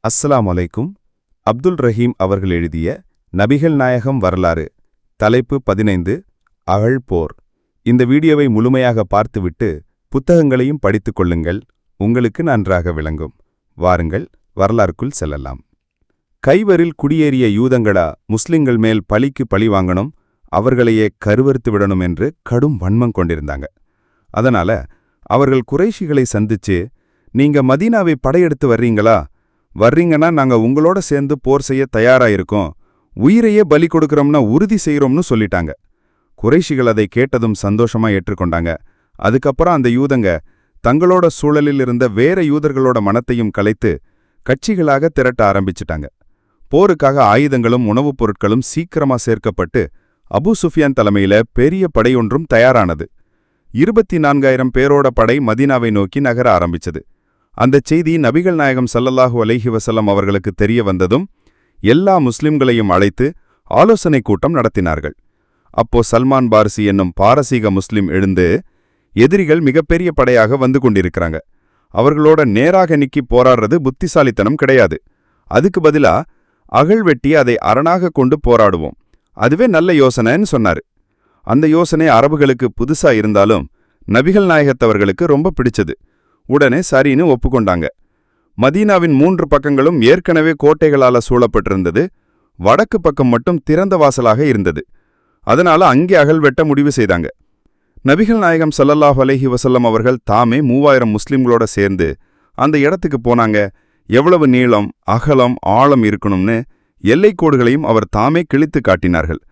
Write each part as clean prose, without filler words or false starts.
அஸ்ஸலாமு அலைக்கும். அப்துல் ரஹீம் அவர்கள் எழுதிய நபிகள் நாயகம் வரலாறு, தலைப்பு 15, அகழ் போர். இந்த வீடியோவை முழுமையாக பார்த்துவிட்டு புத்தகங்களையும் படித்துக் கொள்ளுங்கள், உங்களுக்கு நன்றாக விளங்கும். வாருங்கள், வரலாறுக்குள் செல்லலாம். கைவரில் குடியேறிய யூதங்களா முஸ்லிம்கள் மேல் பழிக்கு பழி வாங்கணும், அவர்களையே கருவறுத்து விடணும் என்று கடும் வன்மம் கொண்டிருந்தாங்க. அதனால அவர்கள் குறைஷிகளை சந்திச்சு, நீங்க மதீனாவை படையெடுத்து வர்றீங்கன்னா நாங்க உங்களோட சேர்ந்து போர் செய்ய தயாராயிருக்கோம், உயிரையே பலி கொடுக்கறோம்னா உறுதி செய்யறோம்னு சொல்லிட்டாங்க. குறைஷிகள் அதை கேட்டதும் சந்தோஷமா ஏற்றுக்கொண்டாங்க. அதுக்கப்புறம் அந்த யூதங்க தங்களோட சூழலில் இருந்த வேற யூதர்களோட மனத்தையும் கலைத்து கட்சிகளாக திரட்ட ஆரம்பிச்சிட்டாங்க. போருக்காக ஆயுதங்களும் உணவுப் பொருட்களும் சீக்கிரமா சேர்க்கப்பட்டு அபூ சுஃபியான் தலைமையில பெரிய படையொன்றும் தயாரானது. 24,000 பேரோட படை மதீனாவை நோக்கி நகர ஆரம்பிச்சது. அந்தச் செய்தி நபிகள் நாயகம் ஸல்லல்லாஹு அலைஹி வஸல்லம் அவர்களுக்கு தெரிய வந்ததும் எல்லா முஸ்லிம்களையும் அழைத்து ஆலோசனை கூட்டம் நடத்தினார்கள். அப்போ சல்மான் பார்சி என்னும் பாரசீக முஸ்லிம் எழுந்து, எதிரிகள் மிகப்பெரிய படையாக வந்து கொண்டிருக்கிறாங்க, அவர்களோட நேராக நிக்கி போராடுறது புத்திசாலித்தனம் கிடையாது, அதுக்கு பதிலா அகழ் வெட்டி அதை அரணாக கொண்டு போராடுவோம், அதுவே நல்ல யோசனைன்னு சொன்னாரு. அந்த யோசனை அரபுகளுக்கு புதுசா இருந்தாலும் நபிகள் நாயகத்தவர்களுக்கு ரொம்ப பிடிச்சது. உடனே சரின்னு ஒப்புக்கொண்டாங்க. மதீனாவின் 3 பக்கங்களும் ஏற்கனவே கோட்டைகளால சூழப்பட்டிருந்தது. வடக்கு பக்கம் மட்டும் திறந்த வாசலாக இருந்தது. அதனால அங்கே அகழ் வெட்ட முடிவு செய்தாங்க. நபிகள் நாயகம் ஸல்லல்லாஹு அலைஹி வஸல்லம் அவர்கள் தாமே 3000 முஸ்லிம்களோட சேர்ந்து அந்த இடத்துக்கு போனாங்க. எவ்வளவு நீளம், அகலம், ஆழம் இருக்கணும்னு எல்லைக்கோடுகளையும் அவர் தாமே கிழித்து காட்டினார்கள்.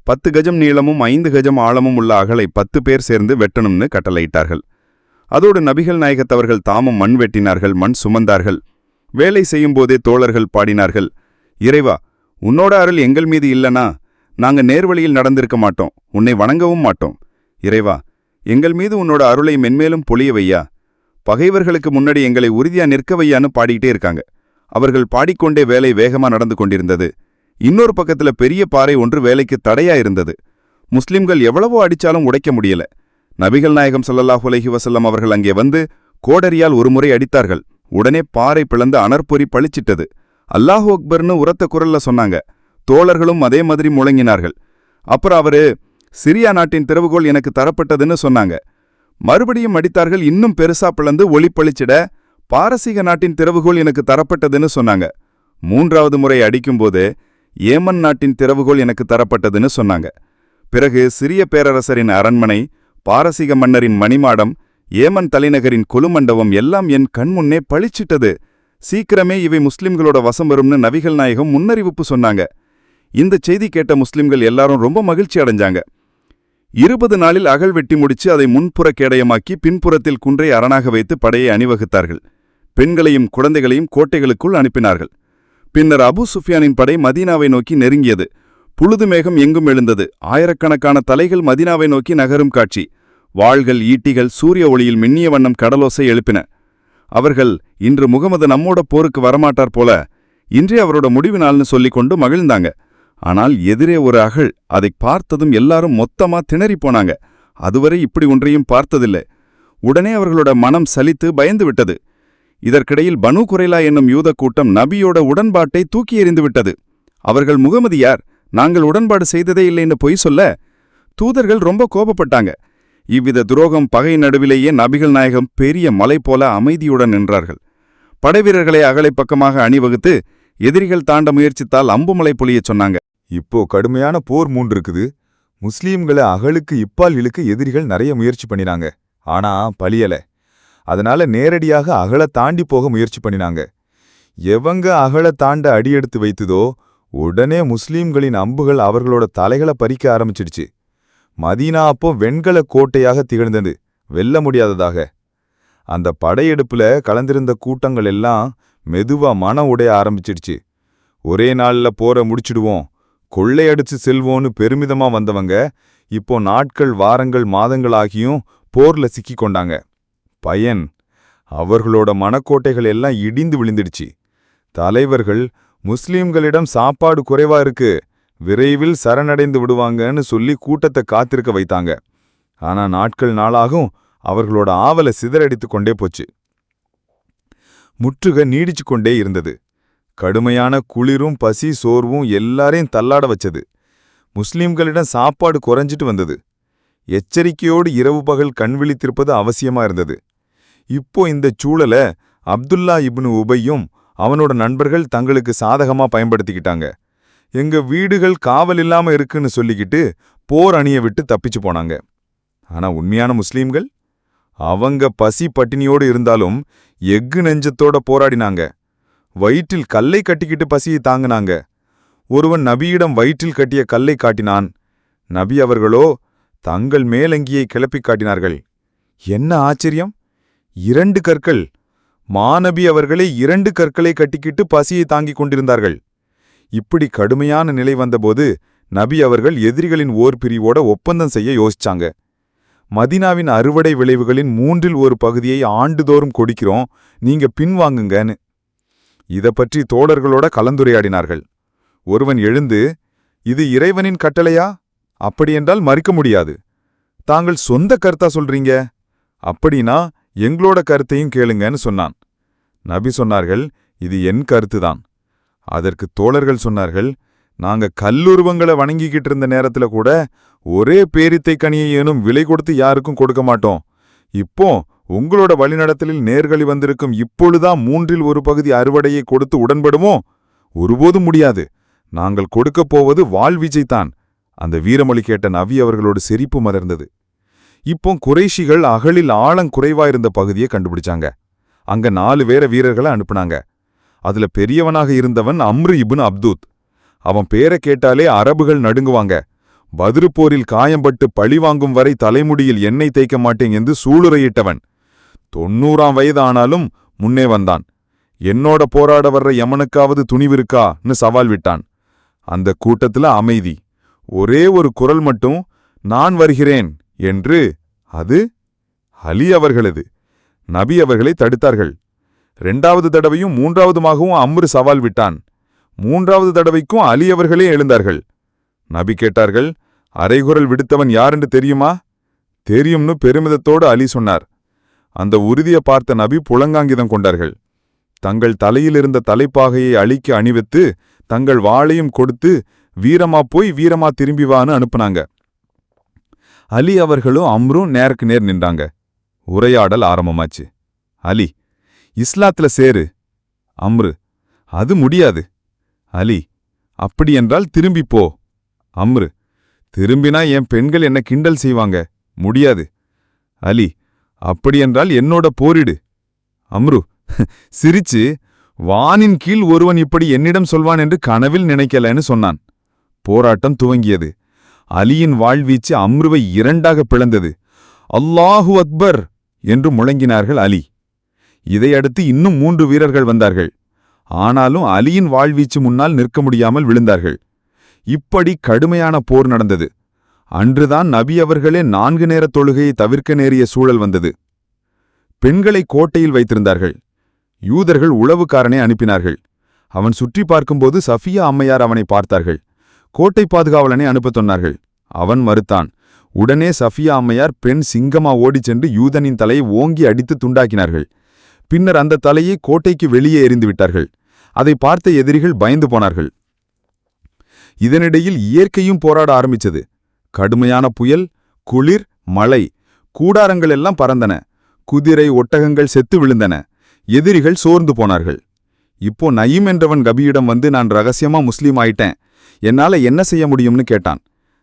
10 கஜம் நீளமும் 5 கஜம் ஆழமும் உள்ள அகலை 10 பேர் சேர்ந்து வெட்டணும்னு கட்டளையிட்டார்கள். அதோடு நபிகள் நாயகத்தவர்கள் தாமும் மண் வெட்டினார்கள், மண் சுமந்தார்கள். வேலை செய்யும்போதே தோழர்கள் பாடினார்கள், இறைவா, உன்னோட அருள் எங்கள் மீது இல்லனா நாங்க நேர்வழியில் நடந்திருக்க மாட்டோம், உன்னை வணங்கவும் மாட்டோம். இறைவா, எங்கள் மீது உன்னோட அருளை மென்மேலும் பொழிய வையா, பகைவர்களுக்கு முன்னாடி எங்களை உறுதியா நிற்க வையான்னு பாடிக்கிட்டே இருக்காங்க. அவர்கள் பாடிக்கொண்டே வேலை வேகமா நடந்து கொண்டிருந்தது. இன்னொரு பக்கத்துல பெரிய பாறை ஒன்று வேலைக்கு தடையா இருந்தது. முஸ்லிம்கள் எவ்வளவோ அடிச்சாலும் உடைக்க முடியல. நபிகள் நாயகம் ஸல்லல்லாஹு அலைஹி வஸல்லம் அவர்கள் அங்கே வந்து கோடரியால் ஒருமுறை அடித்தார்கள். உடனே பாறை பிளந்து அனற்பொறி பளிச்சிட்டது. அல்லாஹு அக்பர்னு உரத்த குரல்ல சொன்னாங்க. தோழர்களும் அதே மாதிரி முழங்கினார்கள். அப்புறம் அவரு, சிரியா நாட்டின் திறவுகோல் எனக்கு தரப்பட்டதுன்னு சொன்னாங்க. மறுபடியும் அடித்தார்கள். இன்னும் பெருசா பிளந்து ஒளி பளிச்சிட, பாரசீக நாட்டின் திறவுகோல் எனக்கு தரப்பட்டதுன்னு சொன்னாங்க. 3வது முறை அடிக்கும்போது, ஏமன் நாட்டின் திறவுகோல் எனக்கு தரப்பட்டதுன்னு சொன்னாங்க. பிறகு சிரிய பேரரசரின் அரண்மனை, பாரசீக மன்னரின் மணிமாடம், ஏமன் தலைநகரின் கொலுமண்டபம் எல்லாம் என் கண்முன்னே பளிச்சிட்டது. சீக்கிரமே இவை முஸ்லிம்களோட வசம் வரும்னு நபிகள் நாயகம் முன்னறிவிப்பு சொன்னாங்க. இந்த செய்தி கேட்ட முஸ்லிம்கள் எல்லாரும் ரொம்ப மகிழ்ச்சி அடைஞ்சாங்க. 20 நாளில் அகழ் வெட்டி முடிச்சு அதை முன்புற கேடயமாக்கி பின்புறத்தில் குன்றை அரணாக வைத்து படையை அணிவகுத்தார்கள். பெண்களையும் குழந்தைகளையும் கோட்டைகளுக்குள் அனுப்பினார்கள். பின்னர் அபூ சுஃபியானின் படை மதீனாவை நோக்கி நெருங்கியது. புழுது மேகம் எங்கும் எழுந்தது. ஆயிரக்கணக்கான தலைகள் மதீனாவை நோக்கி நகரும் காட்சி. வாள்கள், ஈட்டிகள் சூரிய ஒளியில் மின்னிய வண்ணம் கடலோசை எழுப்பின. அவர்கள், இன்று முகமது நம்மோட போருக்கு வரமாட்டார் போல, இன்றே அவரோட முடிவு நாள்னு சொல்லிக்கொண்டு மகிழ்ந்தாங்க. ஆனால் எதிரே ஒரு அகழ். அதை பார்த்ததும் எல்லாரும் மொத்தமா திணறி போனாங்க. அதுவரை இப்படி ஒன்றையும் பார்த்ததில்லை. உடனே அவர்களோட மனம் சலித்து பயந்து விட்டது. இதற்கிடையில் பனு குறைலா என்னும் யூத கூட்டம் நபியோட உடன்பாட்டை தூக்கி எறிந்து விட்டது. அவர்கள், முகமது யார், நாங்கள் உடன்பாடு செய்ததே இல்லைன்னு பொய் சொல்ல. தூதர்கள் ரொம்ப கோபப்பட்டாங்க. இவ்வித துரோகம் பகை நடுவிலேயே நபிகள் நாயகம் பெரிய மலை போல அமைதியுடன் நின்றார்கள். படைவீரர்களை அகலை பக்கமாக அணிவகுத்து எதிரிகள் தாண்ட முயற்சித்தால் அம்புமலை பொழியச் சொன்னாங்க. இப்போ கடுமையான போர் மூண்டிருக்குது. முஸ்லீம்களை அகலுக்கு இப்பால் இழுக்க எதிரிகள் நிறைய முயற்சி பண்ணினாங்க. ஆனா பழியல. அதனால நேரடியாக அகல தாண்டி போக முயற்சி பண்ணினாங்க. எவங்க அகல தாண்ட அடியெடுத்து வைத்ததோ உடனே முஸ்லீம்களின் அம்புகள் அவர்களோட தலைகளை பறிக்க ஆரம்பிச்சிடுச்சு. மதீனா அப்போ வெண்கல கோட்டையாக திகழ்ந்தது, வெல்ல முடியாததாக. அந்த படையெடுப்புல கலந்திருந்த கூட்டங்கள் எல்லாம் மெதுவா மன உடைய ஆரம்பிச்சிடுச்சு. ஒரே நாள்ல போரை முடிச்சிடுவோம், கொள்ளையடிச்சு செல்வோன்னு பெருமிதமா வந்தவங்க இப்போ நாட்கள், வாரங்கள், மாதங்கள் ஆகியும் போர்ல சிக்கிக் கொண்டாங்க. பயன், அவர்களோட மனக்கோட்டைகள் எல்லாம் இடிந்து விழுந்துடுச்சு. தலைவர்கள், முஸ்லீம்களிடம் சாப்பாடு குறைவா இருக்கு, விரைவில் சரணடைந்து விடுவாங்கன்னு சொல்லி கூட்டத்தை காத்திருக்க வைத்தாங்க. ஆனா நாட்கள் நாளாகும் அவர்களோட ஆவலை சிதறடித்து கொண்டே போச்சு. முற்றுகை நீடிச்சு கொண்டே இருந்தது. கடுமையான குளிரும் பசி சோர்வும் எல்லாரையும் தள்ளாட வச்சது. முஸ்லிம்களிடம் சாப்பாடு குறைஞ்சிட்டு வந்தது. எச்சரிக்கையோடு இரவு பகல் கண் விழித்திருப்பது அவசியமா இருந்தது. இப்போ இந்தச் சூழல அப்துல்லா இப்னு உபையும் அவனோட நண்பர்கள் தங்களுக்கு சாதகமா பயன்படுத்திக்கிட்டாங்க. எங்க வீடுகள் காவல் இல்லாம இருக்குன்னு சொல்லிக்கிட்டு போர் அணிய விட்டு தப்பிச்சு போனாங்க. ஆனா உண்மையான முஸ்லீம்கள் அவங்க பசி பட்டினியோடு இருந்தாலும் எஃகு நெஞ்சத்தோட போராடினாங்க. வயிற்றில் கல்லை கட்டிக்கிட்டு பசியை தாங்கினாங்க. ஒருவன் நபியிடம் வயிற்றில் கட்டிய கல்லை காட்டினான். நபி அவர்களோ தங்கள் மேலங்கியை கிளப்பிக் காட்டினார்கள். என்ன ஆச்சரியம்! 2 கற்கள்! மாநபி அவர்களே 2 கற்களை கட்டிக்கிட்டு பசியை தாங்கிக் கொண்டிருந்தார்கள். இப்படி கடுமையான நிலை வந்தபோது நபி அவர்கள் எதிரிகளின் ஓர் பிரிவோட ஒப்பந்தம் செய்ய யோசிச்சாங்க. மதீனாவின் அறுவடை விளைவுகளின் 1/3 பகுதியை ஆண்டுதோறும் கொடுக்கிறோம், நீங்க பின்வாங்குங்கன்னு. இத பற்றி தோழர்களோட கலந்துரையாடினார்கள். ஒருவன் எழுந்து, இது இறைவனின் கட்டளையா? அப்படியென்றால் மறுக்க முடியாது. தாங்கள் சொந்த கருத்தா சொல்றீங்க? அப்படின்னா எங்களோட கருத்தையும் கேளுங்கன்னு சொன்னான். நபி சொன்னார்கள், இது என் கருத்துதான். அதற்கு தோழர்கள் சொன்னார்கள், நாங்க கல்லுருவங்களை வணங்கிக்கிட்டு இருந்த நேரத்துல கூட ஒரே பேரித்தை கனியை ஏனும் விலை கொடுத்து யாருக்கும் கொடுக்க மாட்டோம். இப்போ உங்களோட வழிநடத்தலில் நேர்கழி வந்திருக்கும் இப்பொழுதுதான் 1/3 பகுதி அறுவடையை கொடுத்து உடன்படுமோ? ஒருபோதும் முடியாது. நாங்கள் கொடுக்கப் போவது வாழ்வீச்சைத்தான். அந்த வீரமொழி கேட்ட நபி அவர்களோடு சிரிப்பு மலர்ந்தது. இப்போ குறைஷிகள் அகலில் ஆழங்குறைவாயிருந்த பகுதியை கண்டுபிடிச்சாங்க. அங்க 4 வீரர்களை அனுப்புனாங்க. அதுல பெரியவனாக இருந்தவன் அம்ரு இப்னு அப்தூத். அவன் பேரை கேட்டாலே அரபுகள் நடுங்குவாங்க. பத்ரு போரில் காயம்பட்டு பழிவாங்கும் வரை தலைமுடியில் எண்ணெய் தேய்க்க மாட்டேன் என்று சூளுரையிட்டவன். 90ஆம் வயது ஆனாலும் முன்னே வந்தான். என்னோட போராட வர்ற எமனுக்காவது துணிவிருக்கான்னு சவால் விட்டான். அந்த கூட்டத்துல அமைதி. ஒரே ஒரு குரல் மட்டும், நான் வருகிறேன் என்று. அது அலி அவர்களது. நபி அவர்களை தடுத்தார்கள். 2வது தடவையும் 3வதுமாகவும் அம்ரு சவால் விட்டான். 3வது தடவைக்கும் அலி அவர்களே எழுந்தார்கள். நபி கேட்டார்கள், அரைகுரல் விடுத்தவன் யாரென்று தெரியுமா? தெரியும்னு பெருமிதத்தோடு அலி சொன்னார். அந்த உறுதியை பார்த்த நபி புலங்காங்கிதம் கொண்டார்கள். தங்கள் தலையிலிருந்த தலைப்பாகையை அலிக்கு அணிவித்து தங்கள் வாளையும் கொடுத்து வீரமா போய் வீரமா திரும்பி வான்னு அனுப்புனாங்க. அலி அவர்களும் அம்ரும் நேருக்கு நேர் நின்றாங்க. உரையாடல் ஆரம்பமாச்சு. அலி, இஸ்லாத்துல சேரு. அம்ரு, அது முடியாது. அலி, அப்படியென்றால் திரும்பிப்போ. அம்ரு, திரும்பினா என் பெண்கள் என்ன கிண்டல் செய்வாங்க, முடியாது. அலி, அப்படியென்றால் என்னோட போரிடு. அம்ரு சிரிச்சு, வானின் கீழ் ஒருவன் இப்படி என்னிடம் சொல்வான் என்று கனவில் நினைக்கலன்னு சொன்னான். போராட்டம் துவங்கியது. அலியின் வாழ்வீச்சு அம்ருவை 2ஆக பிளந்தது. அல்லாஹு அக்பர் என்று முழங்கினார்கள் அலி. இதையடுத்து இன்னும் 3 வீரர்கள் வந்தார்கள். ஆனாலும் அலியின் வாழ்வீச்சு முன்னால் நிற்க முடியாமல் விழுந்தார்கள். இப்படி கடுமையான போர் நடந்தது. அன்றுதான் நபி அவர்களே 4 நேர தொழுகையை தவிர்க்க நேரிய சூழல் வந்தது. பெண்களை கோட்டையில் வைத்திருந்தார்கள். யூதர்கள் உளவுக்காரனை அனுப்பினார்கள். அவன் சுற்றி பார்க்கும்போது சஃபியா அம்மையார் அவனை பார்த்தார்கள். கோட்டை பாதுகாவலனை அனுப்பச் சொன்னார்கள். அவன் மறுத்தான். உடனே சஃபியா அம்மையார் பெண் சிங்கமா ஓடிச் சென்று யூதனின் தலையை ஓங்கி அடித்து துண்டாக்கினார்கள். பின்னர் அந்த தலையை கோட்டைக்கு வெளியே எறிந்துவிட்டார்கள். அதை பார்த்த எதிரிகள் பயந்து போனார்கள். இதனிடையில் இயற்கையும் போராட ஆரம்பிச்சது. கடுமையான புயல், குளிர், மழை. கூடாரங்கள் எல்லாம் பறந்தன. குதிரை ஒட்டகங்கள் செத்து விழுந்தன. எதிரிகள் சோர்ந்து போனார்கள். இப்போ நயீம் என்றவன் கபியிடம் வந்து, நான் ரகசியமா முஸ்லீம் ஆயிட்டேன், என்னால என்ன செய்ய முடியும்னு கேட்டான்.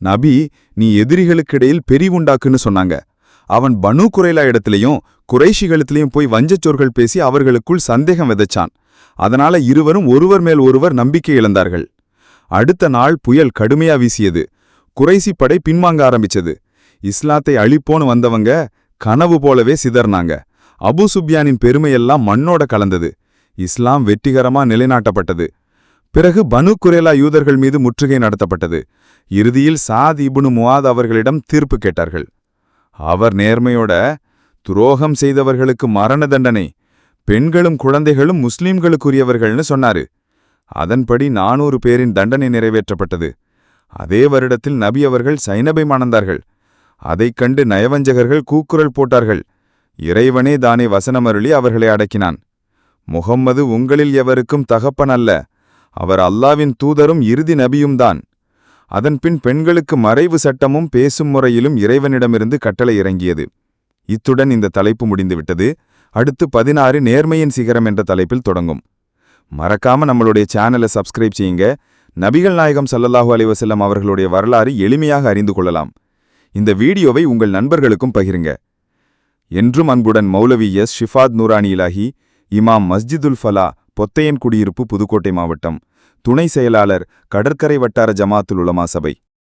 நபி, நீ எதிரிகளுக்கிடையில் பெரிவுண்டாக்குன்னு சொன்னாங்க. அவன் பனு குறைலா இடத்திலையும் குறைஷிகளத்திலையும் போய் வஞ்சச்சொற்கள் பேசி அவர்களுக்குள் சந்தேகம் விதைச்சான். அதனால இருவரும் ஒருவர் மேல் ஒருவர் நம்பிக்கை இழந்தார்கள். அடுத்த நாள் புயல் கடுமையா வீசியது. குறைசி படை பின்வாங்க ஆரம்பிச்சது. இஸ்லாத்தை அழிப்போன்னு வந்தவங்க கனவு போலவே சிதறினாங்க. அபூ சுப்யானின் பெருமையெல்லாம் மண்ணோட கலந்தது. இஸ்லாம் வெற்றிகரமா நிலைநாட்டப்பட்டது. பிறகு பனு குரேலா யூதர்கள் மீது முற்றுகை நடத்தப்பட்டது. இறுதியில் சாத் இப்னு முஆத் அவர்களிடம் தீர்ப்பு கேட்டார்கள். அவர் நேர்மையோட, துரோகம் செய்தவர்களுக்கு மரண தண்டனை, பெண்களும் குழந்தைகளும் முஸ்லீம்களுக்குரியவர்கள்னு சொன்னாரு. அதன்படி 400 பேரின் தண்டனை நிறைவேற்றப்பட்டது. அதே வருடத்தில் நபி அவர்கள் சைனபை மணந்தார்கள். அதைக் கண்டு நயவஞ்சகர்கள் கூக்குரல் போட்டார்கள். இறைவனே தானே வசனமருளி அவர்களை அடக்கினான். முஹம்மது உங்களில் எவருக்கும் தகப்பன் அல்ல, அவர் அல்லாவின் தூதரும் இறுதி நபியும்தான். அதன்பின் பெண்களுக்கு மறைவு சட்டமும் பேசும் முறையிலும் இறைவனிடமிருந்து கட்டளை இறங்கியது. இத்துடன் இந்த தலைப்பு முடிந்துவிட்டது. அடுத்து 16 நேர்மையின் சிகரம் என்ற தலைப்பில் தொடங்கும். மறக்காம நம்மளுடைய சேனலை சப்ஸ்கிரைப் செய்யுங்க. நபிகள் நாயகம் ஸல்லல்லாஹு அலைஹி வஸல்லம் அவர்களுடைய வரலாறு எளிமையாக அறிந்து கொள்ளலாம். இந்த வீடியோவை உங்கள் நண்பர்களுக்கும் பகிருங்க. என்றும் அன்புடன் மௌலவி எஸ். ஷிஃபாத் நூரானி இலாஹி, இமாம் மஸ்ஜிதுல் ஃபலா, பொத்தையன் குடியிருப்பு, புதுக்கோட்டை மாவட்டம். துணை செயலாளர், கடற்கரை வட்டார ஜமாத்துல் உலமா சபை.